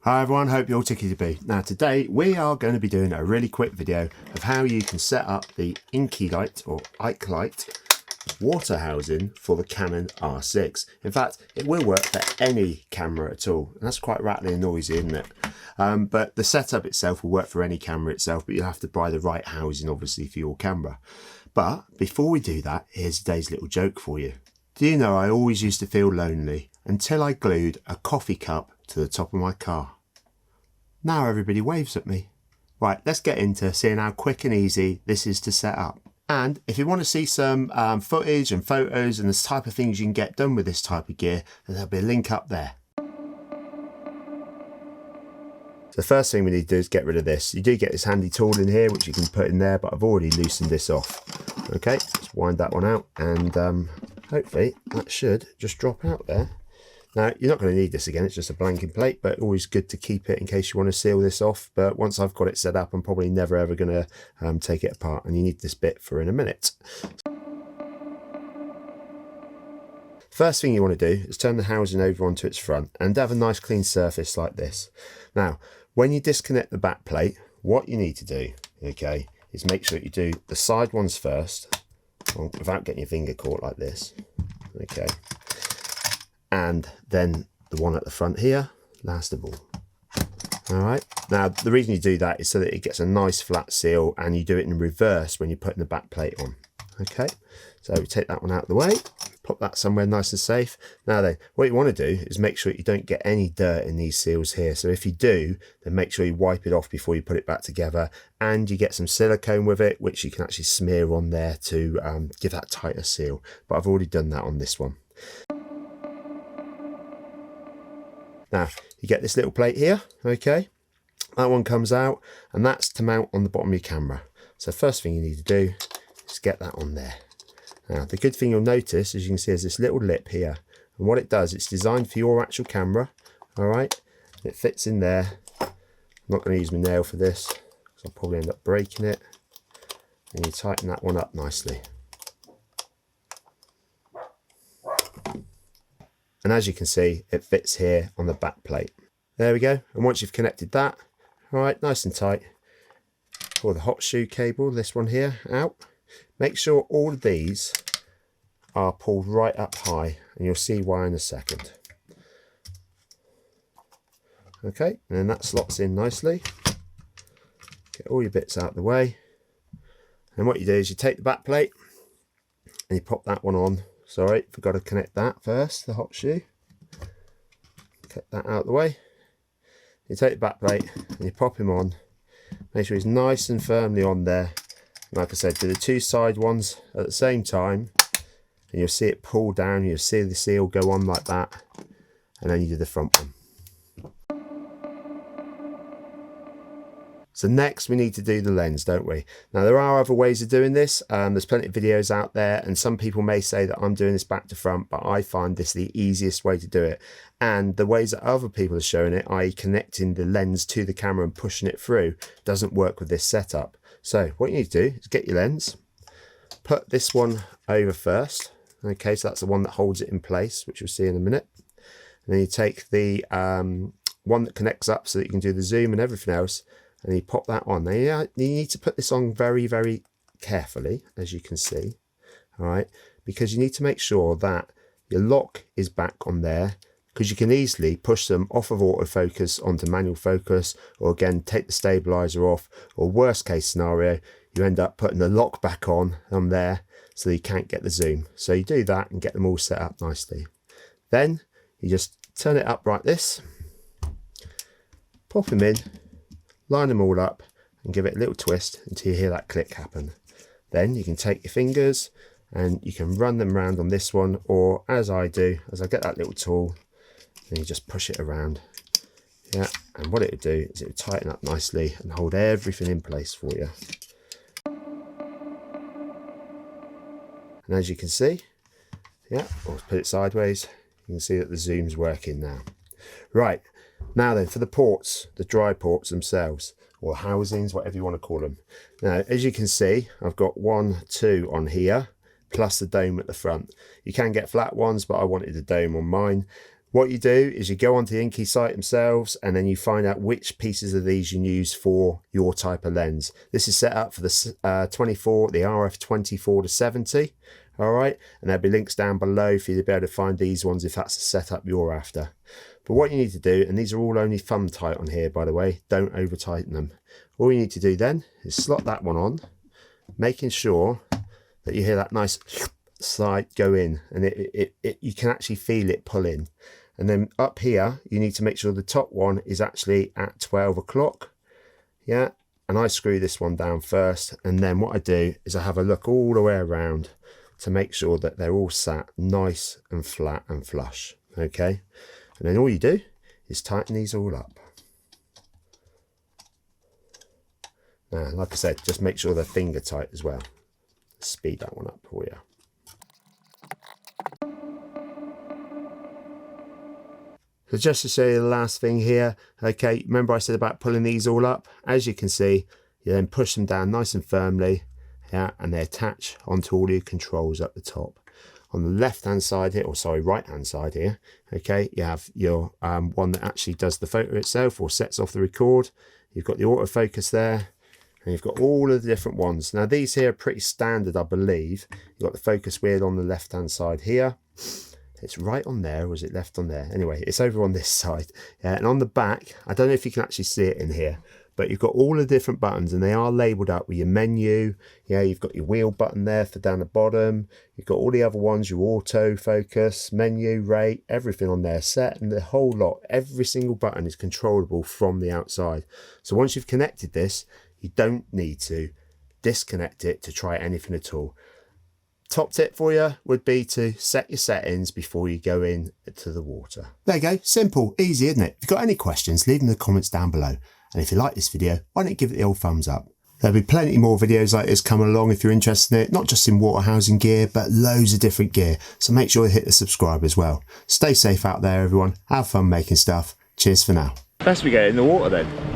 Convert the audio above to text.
Hi everyone, hope you're all Tickety-Boo. Now today we are going to be doing a really quick video of how you can set up the Ikelite or Ikelite water housing for the Canon R6. In fact, it will work for any camera at all, and that's quite rattly and noisy, isn't it? But the setup itself will work for any camera itself, but you'll have to buy the right housing obviously for your camera. But before we do that, here's today's little joke for you. Do you know I always used to feel lonely until I glued a coffee cup to the top of my car. Now everybody waves at me. Right, let's get into seeing how quick and easy this is to set up. And if you want to see some footage and photos and the type of things you can get done with this type of gear, then there'll be a link up there. So the first thing we need to do is get rid of this. You do get this handy tool in here which you can put in there, but I've already loosened this off. Okay, let's wind that one out, and hopefully that should just drop out there. Now, you're not going to need this again, it's just a blanking plate, but always good to keep it in case you want to seal this off. But once I've got it set up, I'm probably never ever going to take it apart, and you need this bit for in a minute. First thing you want to do is turn the housing over onto its front and have a nice clean surface like this. Now, when you disconnect the back plate, what you need to do, okay, is make sure you do the side ones first, without getting your finger caught like this, okay. And then the one at the front here, last of all. All right, now the reason you do that is so that it gets a nice flat seal, and you do it in reverse when you're putting the back plate on. Okay, so we take that one out of the way, pop that somewhere nice and safe. Now then, what you want to do is make sure you don't get any dirt in these seals here. So if you do, then make sure you wipe it off before you put it back together, and you get some silicone with it, which you can actually smear on there to give that tighter seal. But I've already done that on this one. Now, you get this little plate here, okay? That one comes out, and that's to mount on the bottom of your camera. So first thing you need to do is get that on there. Now, the good thing you'll notice, as you can see, is this little lip here. And what it does, it's designed for your actual camera, all right? It fits in there. I'm not going to use my nail for this, because I'll probably end up breaking it. And you tighten that one up nicely. And as you can see, it fits here on the back plate. There we go. And once you've connected that, all right, nice and tight, pull the hot shoe cable, this one here, out. Make sure all of these are pulled right up high, and you'll see why in a second. Okay, and then that slots in nicely. Get all your bits out of the way. And what you do is you take the back plate and you pop that one on. Sorry, forgot to connect that first, the hot shoe. Get that out of the way. You take the back plate and you pop him on. Make sure he's nice and firmly on there. And like I said, do the two side ones at the same time, and you'll see it pull down. You'll see the seal go on like that, and then you do the front one. So next we need to do the lens, don't we? Now there are other ways of doing this. There's plenty of videos out there, and some people may say that I'm doing this back to front, but I find this the easiest way to do it. And the ways that other people are showing it, i.e. connecting the lens to the camera and pushing it through, doesn't work with this setup. So what you need to do is get your lens, put this one over first. Okay, so that's the one that holds it in place, which you'll see in a minute. And then you take the one that connects up so that you can do the zoom and everything else, and you pop that on. Now you need to put this on very, very carefully, as you can see, all right, because you need to make sure that your lock is back on there, because you can easily push them off of autofocus onto manual focus, or again, take the stabilizer off, or worst case scenario, you end up putting the lock back on there so you can't get the zoom. So you do that and get them all set up nicely. Then you just turn it up like this, pop them in, line them all up, and give it a little twist until you hear that click happen. Then you can take your fingers and you can run them around on this one, or as I do, as I get that little tool, and you just push it around. Yeah, and what it would do is it would tighten up nicely and hold everything in place for you. And as you can see, yeah, I'll put it sideways, you can see that the zoom's working now. Right, now then, for the ports, the dry ports themselves, or housings, whatever you want to call them. Now, as you can see, I've got 1, 2 on here, plus the dome at the front. You can get flat ones, but I wanted a dome on mine. What you do is you go onto the Inky site themselves and then you find out which pieces of these you use for your type of lens. This is set up for the RF 24 to 70. All right, and there'll be links down below for you to be able to find these ones if that's the setup you're after. But what you need to do, and these are all only thumb tight on here, by the way, don't over tighten them. All you need to do then is slot that one on, making sure that you hear that nice slide go in, and you can actually feel it pull in. And then up here, you need to make sure the top one is actually at 12 o'clock. Yeah, and I screw this one down first, and then what I do is I have a look all the way around to make sure that they're all sat nice and flat and flush. Okay, and then all you do is tighten these all up. Now, like I said, just make sure they're finger tight as well. Speed that one up for you. So just to show you the last thing here, okay, remember I said about pulling these all up? As you can see, you then push them down nice and firmly, yeah, and they attach onto all your controls at the top. On the left hand side here, or sorry, right hand side here, okay, you have your one that actually does the photo itself or sets off the record. You've got the autofocus there, and you've got all of the different ones. Now these here are pretty standard, I believe. You've got the focus wheel on the left hand side here. It's right on there, or is it left on there? Anyway, it's over on this side. Yeah, and on the back, I don't know if you can actually see it in here, but you've got all the different buttons and they are labelled up with your menu. Yeah, you've got your wheel button there for down the bottom. You've got all the other ones, your auto focus, menu, rate, everything on there set, and the whole lot. Every single button is controllable from the outside. So once you've connected this, you don't need to disconnect it to try anything at all. Top tip for you would be to set your settings before you go in to the water. There you go, simple, easy, isn't it? If you've got any questions, leave them in the comments down below. And if you like this video, why don't you give it the old thumbs up? There'll be plenty more videos like this coming along if you're interested in it, not just in water housing gear, but loads of different gear. So make sure you hit the subscribe as well. Stay safe out there, everyone. Have fun making stuff. Cheers for now. Best we get in the water then.